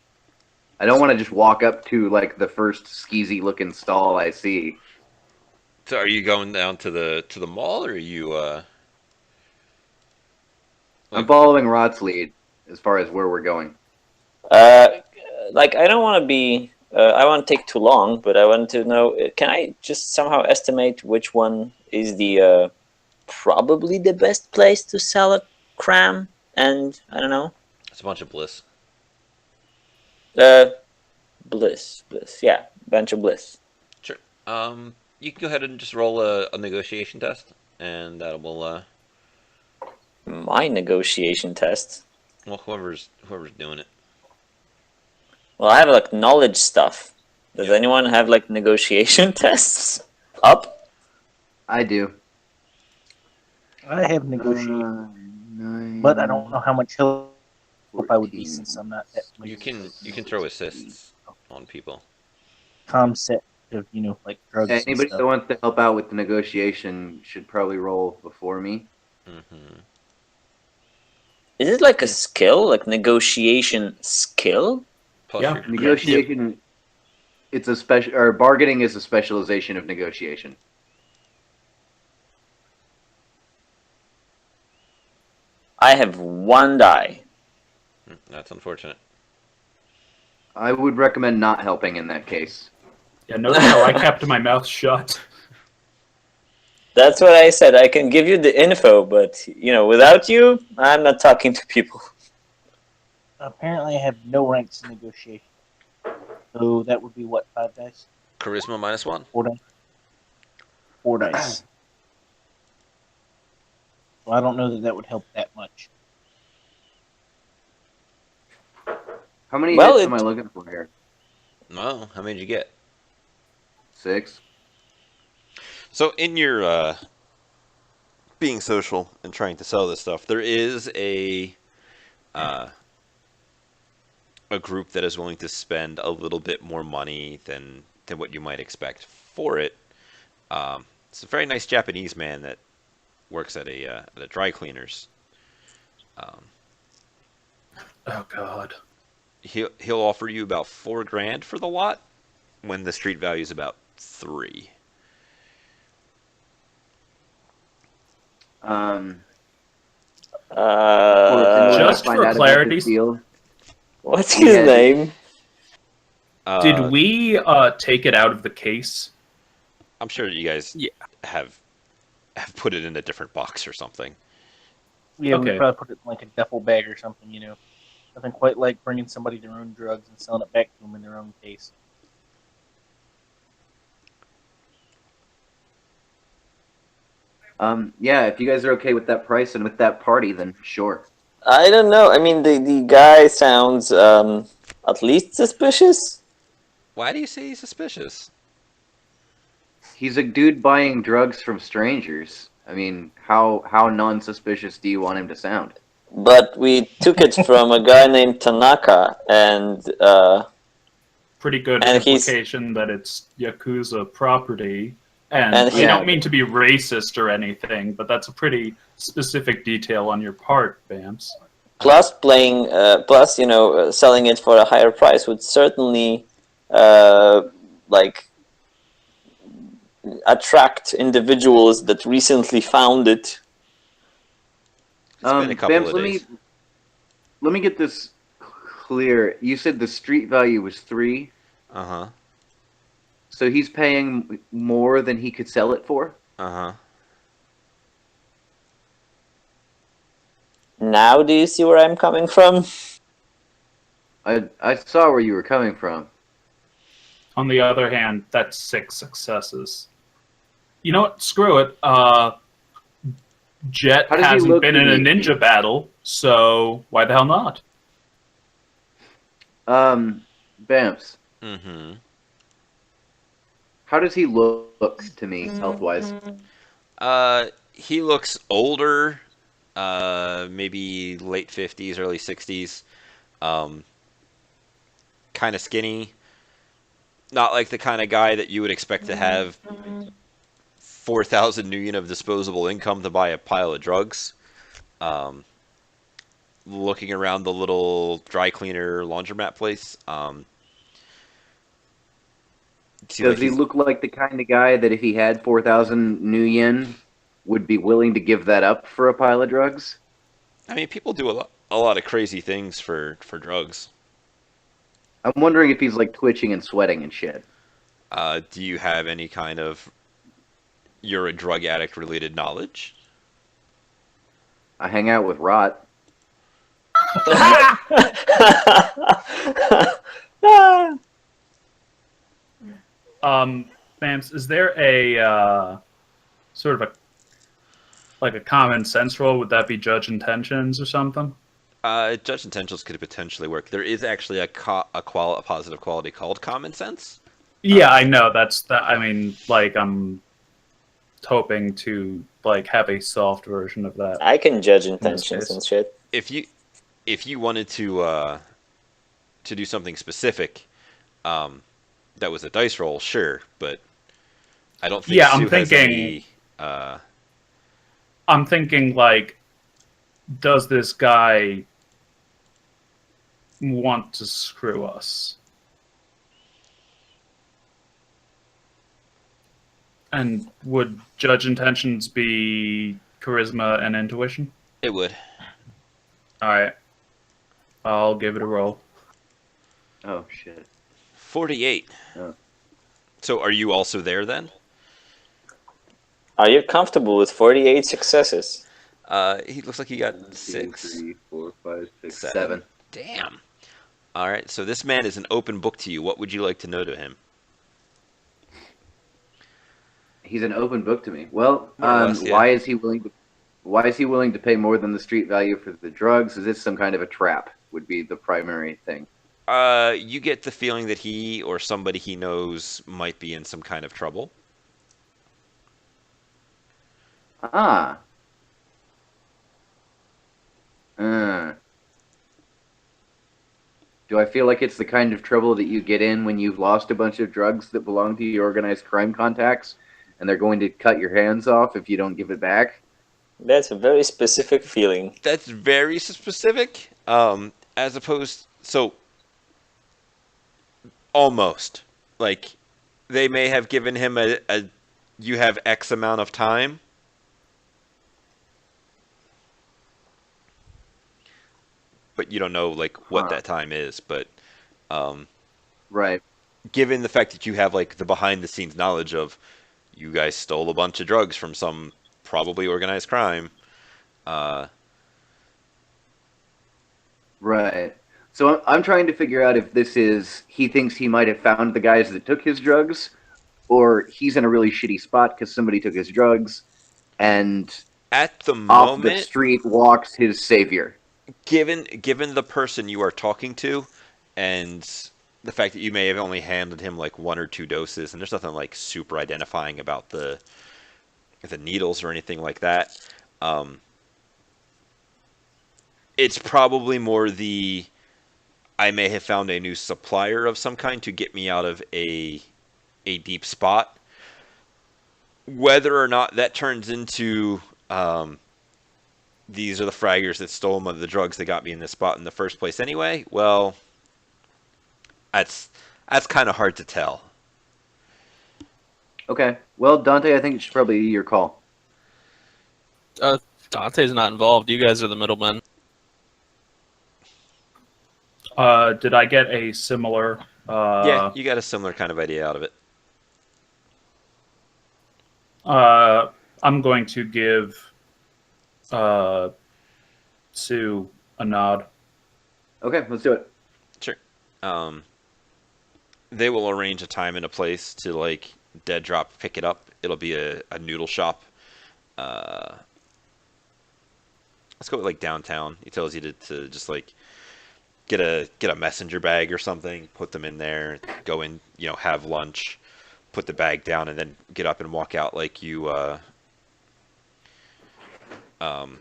I don't want to just walk up to like the first skeezy looking stall I see. So are you going down to the mall, or are you I'm following Rod's lead as far as where we're going. Like I don't want to be. I won't take too long, but I want to know. Can I just somehow estimate which one is the probably the best place to sell a cram? And I don't know. it's a bunch of bliss? Uh, bliss. Yeah, bunch of bliss. Sure. You can go ahead and just roll a negotiation test, and that will My negotiation test. well, whoever's doing it. Well, I have like knowledge stuff. Does Yeah. anyone have like negotiation tests up? I do. I have negotiated, Nine, but I don't know how much help I would be 14. since I'm not that You can throw assists on people. concept of like drugs Yeah, and anybody stuff. that wants to help out with the negotiation should probably roll before me. Mm-hmm. Is it like a skill, like negotiation skill? Plus Yeah. your Negotiation, it's a special, or bargaining is a specialization of negotiation. I have one die. That's unfortunate. I would recommend not helping in that case. Yeah, notice how I kept my mouth shut. That's what I said. I can give you the info, but without you, I'm not talking to people. Apparently, I have no ranks in negotiation. So that would be what, 5 dice? Charisma -1. 4 dice. 4 dice. Well, I don't know that would help that much. How many Well, hits am I looking for here? No, how many did you get? 6. So in your being social and trying to sell this stuff, there is a a group that is willing to spend a little bit more money than what you might expect for it. It's a very nice Japanese man that works at a dry cleaners. Um, Oh God. he'll offer you about 4 grand for the lot when the street value is about 3. Of course, in order to Just Uh, find for out about clarity, this deal, what's we his had name? did Uh, we take it out of the case? I'm sure you guys Yeah. have put it in a different box or something. Yeah, we Okay. probably put it in like a duffel bag or something. Nothing quite like bringing somebody their own drugs and selling it back to them in their own case. yeah, if you guys are okay with that price and with that party, then sure. I don't know. I mean, the guy sounds at least suspicious. Why do you say he's suspicious? He's a dude buying drugs from strangers. I mean, how non-suspicious do you want him to sound? But we took it from a guy named Tanaka, Pretty good and he's implication that it's Yakuza property. And and I he don't mean to be racist or anything, but that's a pretty specific detail on your part, Bamce. plus selling it for a higher price would certainly like attract individuals that recently found it. It's been a couple Bams, of days. let me get this clear. You said the street value was 3, Uh huh. so he's paying more than he could sell it for? Uh huh. Now, do you see where I'm coming from? I saw where you were coming from. On the other hand, that's 6 successes. You know what? Screw it. Jet How does he hasn't look been to in a me? ninja battle, so why the hell not? Bamps, Mm-hmm. how does he look to me, health-wise? He looks older. Maybe late 50s, early 60s. Um, kind of skinny. Not like the kind of guy that you would expect to have 4,000 new yen of disposable income to buy a pile of drugs. Um, looking around the little dry cleaner laundromat place. Seems like Does he he's. look like the kind of guy that if he had 4,000 new yen would be willing to give that up for a pile of drugs? I mean, people do a lot of crazy things for drugs. I'm wondering if he's like twitching and sweating and shit. Do you have any kind of you're a drug addict related knowledge? I hang out with Rot. Bams, is there a sort of a common sense rule? Would that be judge intentions or something? Judge intentions could potentially work. There is actually a positive quality called common sense. Yeah, I know. That's that. I mean, like, I'm hoping to like have a soft version of that I can judge in this intentions case. and shit. If you wanted to do something specific, that was a dice roll, sure, but I don't think Yeah, Sue has any. I'm thinking like, does this guy want to screw us? And would judge intentions be charisma and intuition? It would. All right, I'll give it a roll. Oh shit. 48. Oh. So are you also there then? Are you comfortable with 48 successes? He looks like he got 1, 2, 6, 3, 4, 5, 6, 7. 7. Damn. All right. So this man is an open book to you. What would you like to know to him? He's an open book to me. Well, More or less, yeah. why is he willing to pay more than the street value for the drugs? Is this some kind of a trap? Would be the primary thing. You get the feeling that he or somebody he knows might be in some kind of trouble. Ah. Do I feel like it's the kind of trouble that you get in when you've lost a bunch of drugs that belong to your organized crime contacts, and they're going to cut your hands off if you don't give it back? That's a very specific feeling. That's very specific. As opposed, so almost like they may have given him a you have X amount of time. But you don't know like what Huh. that time is. But um, Right. given the fact that you have like the behind the scenes knowledge of you guys stole a bunch of drugs from some probably organized crime, uh, Right. So I'm trying to figure out if this is he thinks he might have found the guys that took his drugs, or he's in a really shitty spot because somebody took his drugs, and at the off the moment, street walks his savior. given the person you are talking to, and the fact that you may have only handed him like 1 or 2 doses, and there's nothing like super identifying about the needles or anything like that. Um, it's probably more the I may have found a new supplier of some kind to get me out of a deep spot. Whether or not that turns into these are the fraggers that stole the drugs that got me in this spot in the first place anyway, well, that's that's kind of hard to tell. Okay. Well, Dante, I think it should probably be your call. Dante's not involved. You guys are the middlemen. Did I get a similar? Yeah, you got a similar kind of idea out of it. I'm going to give Sue a nod. Okay, let's do it. Sure. Um, they will arrange a time and a place to like dead drop pick it up. It'll be a noodle shop. Uh, let's go with like downtown. He tells you to just like get a messenger bag or something, put them in there, go in, have lunch, put the bag down, and then get up and walk out like you um,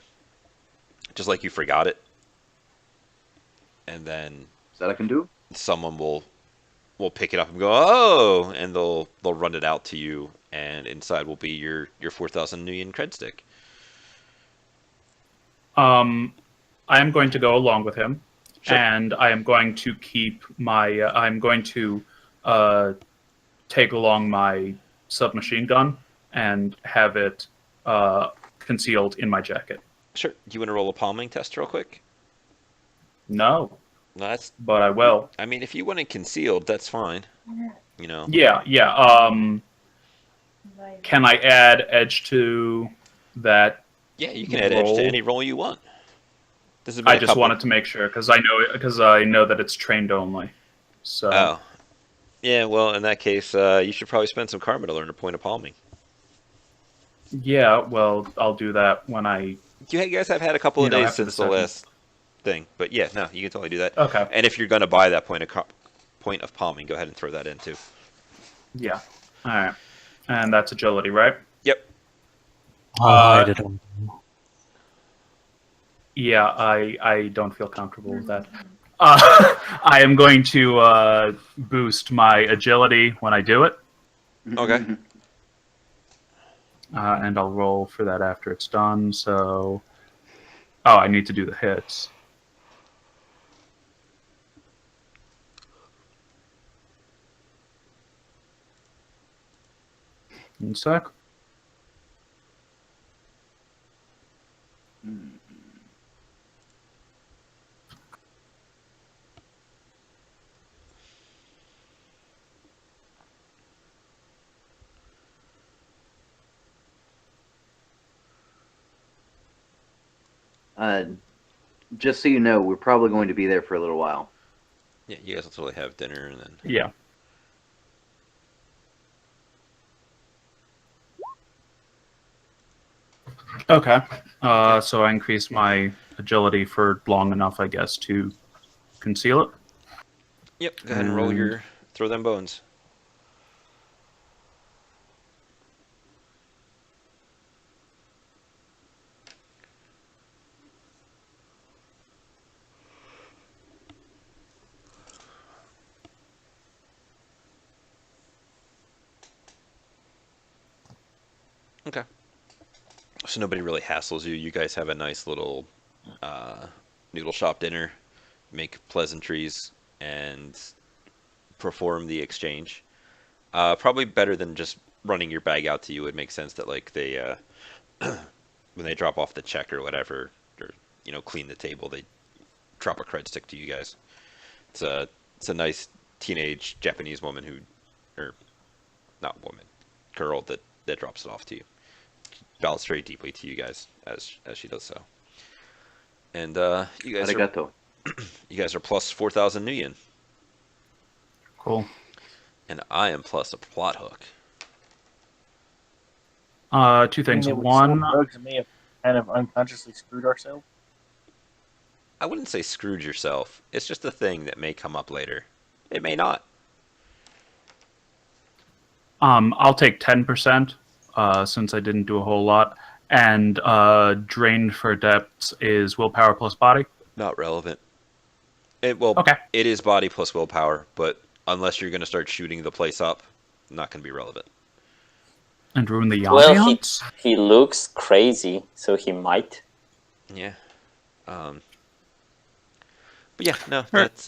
just like you forgot it. And then Is that I can do? someone will pick it up and go, oh, and they'll run it out to you, and inside will be your 4,000 Nuyen cred stick. I am going to go along with him, Sure. and I am going to keep my. I'm going to take along my submachine gun and have it concealed in my jacket. Sure. Do you want to roll a palming test real quick? No, No, that's. but I will. I mean, if you want it concealed, that's fine. You know. Yeah, yeah. Can I add edge to that? Yeah, you can add edge to Roll. any roll you want. This has been I a just couple. wanted to make sure because I know that it's trained only. So Oh. Yeah, well, in that case, you should probably spend some karma to learn a point of palming. yeah, well, I'll do that when I. You guys have had a couple of days after the since the session. last thing, but yeah, no, you can totally do that. Okay. And if you're going to buy that point of palming, go ahead and throw that in too. Yeah. All right. And that's agility, right? Yep. Uh, I don't. Yeah, I don't feel comfortable with that. I am going to boost my agility when I do it, Okay. and I'll roll for that after it's done. So, oh, I need to do the hits. One sec. Just so you know, we're probably going to be there for a little while. Yeah, you guys will totally have dinner and then. Yeah. Okay. So I increase my agility for long enough, I guess, to conceal it. Yep. Go ahead and roll your throw them bones. Okay. So nobody really hassles you. You guys have a nice little noodle shop dinner, make pleasantries, and perform the exchange. Probably better than just running your bag out to you. It makes sense that like they when they drop off the check or whatever, or clean the table, they drop a cred stick to you guys. It's a nice teenage Japanese woman who, or not woman, girl that drops it off to you. Bows very deeply to you guys as she does so. And Arigato. you guys are plus 4,000 new yen, Cool. and I am plus a plot hook. Two I things. mean, that we sold One, drugs and may have kind of unconsciously screwed ourselves. I wouldn't say screwed yourself. It's just a thing that may come up later. It may not. I'll take 10%, since I didn't do a whole lot. And drained for depths is willpower plus body. Not relevant. Okay. It is body plus willpower, but unless you're going to start shooting the place up, not going to be relevant. And ruin the Well, ambiance. he looks crazy, so he might. Yeah. But yeah, no, that's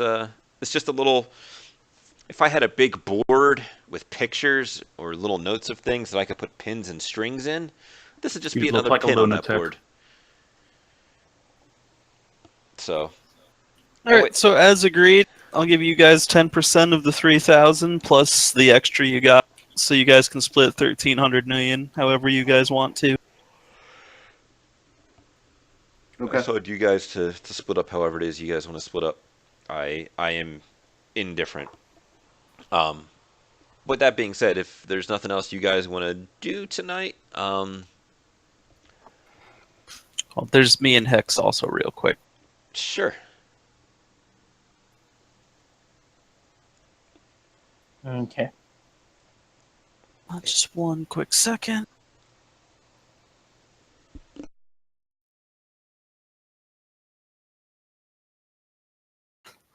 it's just a little. If I had a big board with pictures or little notes of things that I could put pins and strings in, this would just be You'd look another like a pin on that lunatic. board. So, All right, so as agreed, I'll give you guys 10% of the 3,000 plus the extra you got, so you guys can split 1,300 million however you guys want to. Okay. I told you guys to split up however it is you guys want to split up. I am indifferent. With that being said, if there's nothing else you guys want to do tonight, Well, there's me and Hex also real quick. sure. Okay. Just one quick second.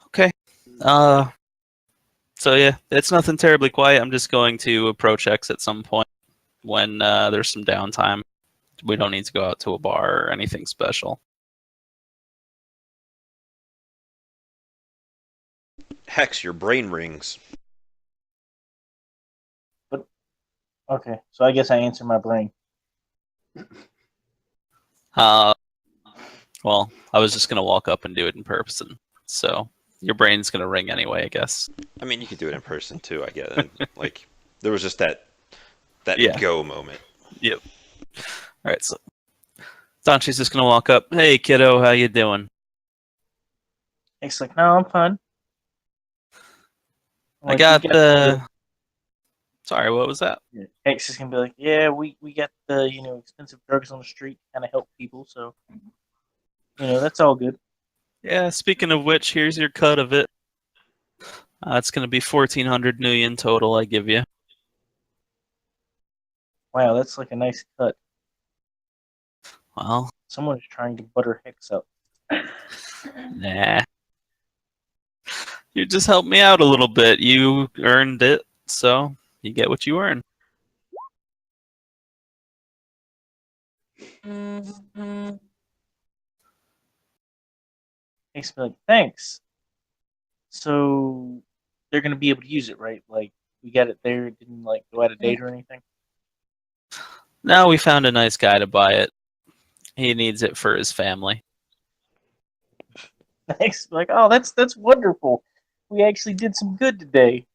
Okay. So yeah, it's nothing terribly quiet. I'm just going to approach X at some point when there's some downtime. We don't need to go out to a bar or anything special. Hex, your brain rings. Okay. So I guess I answer my brain. Well, I was just gonna walk up and do it in person. So your brain's gonna ring anyway, I guess. I mean, you could do it in person too. I get it. Like there was just that Yeah. go moment. Yep. All right. So Danchi's just gonna walk up. Hey, kiddo, how you doing? It's like, no, I'm fine. I got the. Sorry, what was that? X is gonna be like, yeah, we got the expensive drugs on the street, kind of help people, so that's all good. Yeah. Speaking of which, here's your cut of it. It's gonna be 1,400 million total. I give you. Wow, that's like a nice cut. Well, Someone is trying to butter Hex up. nah. You just helped me out a little bit. You earned it, so you get what you earn. Hex be like, thanks. So they're gonna be able to use it, right? Like we got it there, it didn't like go out of date or anything. Now we found a nice guy to buy it. He needs it for his family. Hex be like, oh, that's wonderful. We actually did some good today.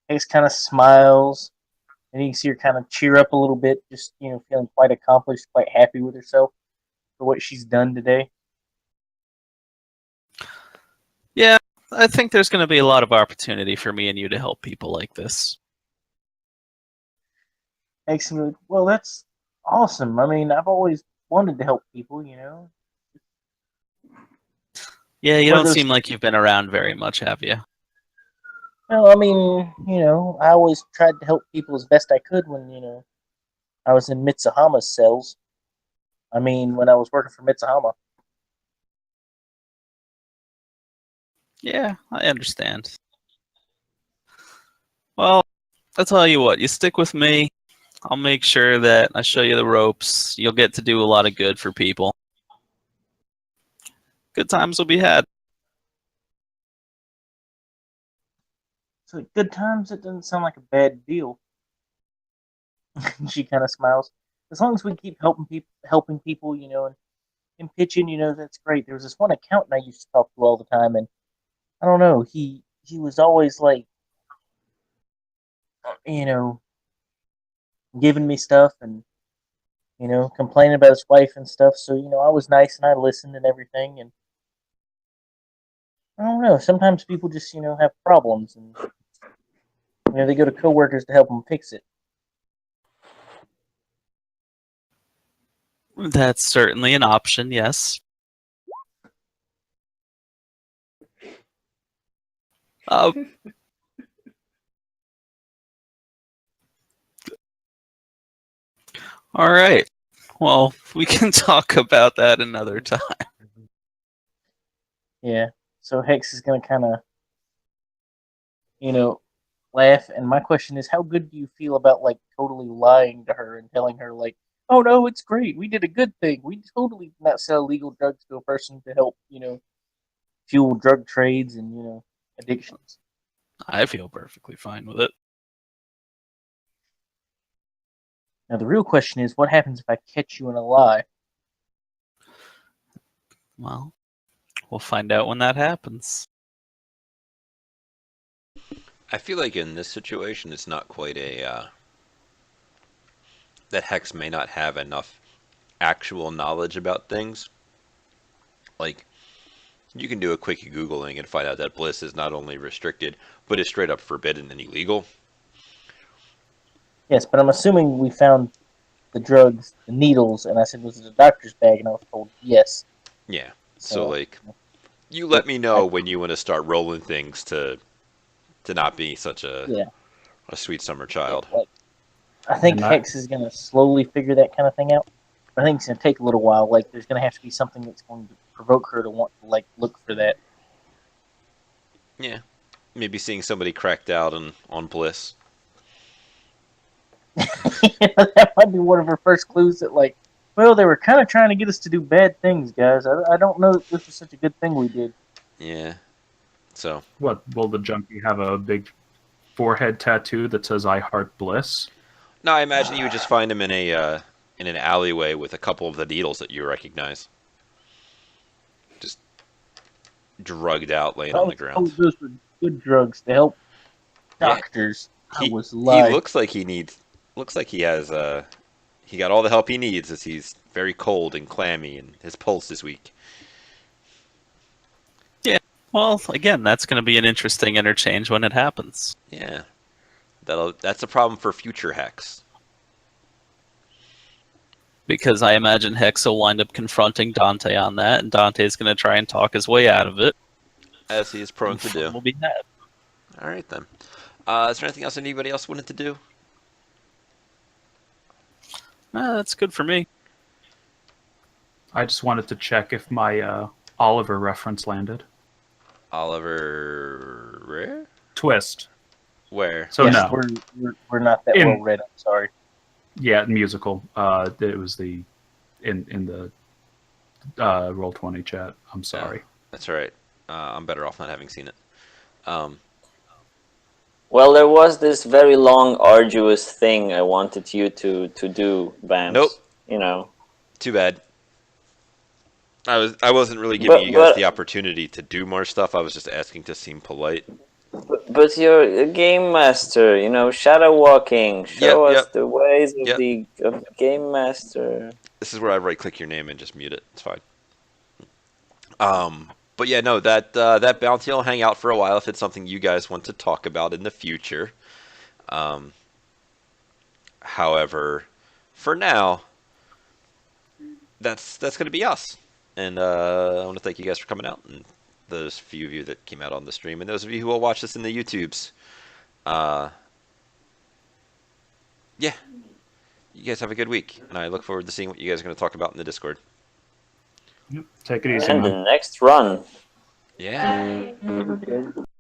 Hex kind of smiles, and you can see her kind of cheer up a little bit, just feeling quite accomplished, quite happy with herself for what she's done today. Yeah, I think there's going to be a lot of opportunity for me and you to help people like this. Hex be like, well, that's awesome. I mean, I've always wanted to help people, Yeah, you One don't of those seem like you've been around very much, have you? Well, I mean, I always tried to help people as best I could when, I was in Mitsuhama's cells. I mean, when I was working for Mitsuhama. Yeah, I understand. Well, I'll tell you what, you stick with me. I'll make sure that I show you the ropes. You'll get to do a lot of good for people. Good times will be had. So good times. It doesn't sound like a bad deal. She kind of smiles. As long as we keep helping people, and pitching, that's great. There was this one accountant I used to talk to all the time, and I don't know, he was always like, you know, giving me stuff and complaining about his wife and stuff. So I was nice and I listened and everything. And I don't know. Sometimes people just have problems, and they go to coworkers to help them fix it. That's certainly an option, yes. Uh, all right. Well, we can talk about that another time. Yeah. So Hex is gonna kind of laugh. And my question is, how good do you feel about like totally lying to her and telling her like, oh no, it's great, we did a good thing, we totally did not sell illegal drugs to a person to help fuel drug trades and addictions. I feel perfectly fine with it. Now the real question is, what happens if I catch you in a lie? Well, we'll find out when that happens. I feel like in this situation, it's not quite that Hex may not have enough actual knowledge about things. Like, you can do a quick Googling and find out that Bliss is not only restricted, but is straight up forbidden and illegal. Yes, but I'm assuming we found the drugs, the needles, and I said, was it a doctor's bag? And I was told yes. Yeah. So, So like, you let me know when you want to start rolling things to not be such yeah, a sweet summer child. like, I think And Hex is gonna slowly figure that kind of thing out. But I think it's gonna take a little while. Like, there's gonna have to be something that's going to provoke her to want to like look for that. Yeah. Maybe seeing somebody cracked out on Bliss. That might be one of her first clues that, like, well, they were kind of trying to get us to do bad things, guys. I don't know that this was such a good thing we did. Yeah. So, what will the junkie have a big forehead tattoo that says "I heart bliss"? no, I imagine you would just find him in an alleyway with a couple of the needles that you recognize. Just drugged out, laying I on the was told ground. those were good drugs to help Yeah, doctors. I he was he lied. looks like he needs. Looks like he has he got all the help he needs as he's very cold and clammy and his pulse is weak. Yeah. Well, again, that's going to be an interesting interchange when it happens. Yeah, that's a problem for future Hex. Because I imagine Hex will wind up confronting Dante on that, and Dante's going to try and talk his way out of it. As he is prone And to fun do. will be had. All right then. Is there anything else anybody else wanted to do? That's good for me. I just wanted to check if my Oliver reference landed. Oliver, Twist. where? So yes, no, we're not that well read. I'm sorry. yeah, musical. It was the in the Roll20 chat. I'm sorry. That's all right. I'm better off not having seen it. Well, there was this very long, arduous thing I wanted you to do, Bams. Nope. You know. Too bad. I wasn't really giving you guys the opportunity to do more stuff. I was just asking to seem polite. But you're a game master, shadow walking. Show us Yep. the ways of Yep. the game master. This is where I right click your name and just mute it. It's fine. But yeah, no, that bounty will hang out for a while if it's something you guys want to talk about in the future. However, for now, that's going to be us. And I want to thank you guys for coming out, and those few of you that came out on the stream, and those of you who will watch this in the YouTubes. Yeah, you guys have a good week, and I look forward to seeing what you guys are going to talk about in the Discord. Yep. Take it easy, And man. the next run. Yeah.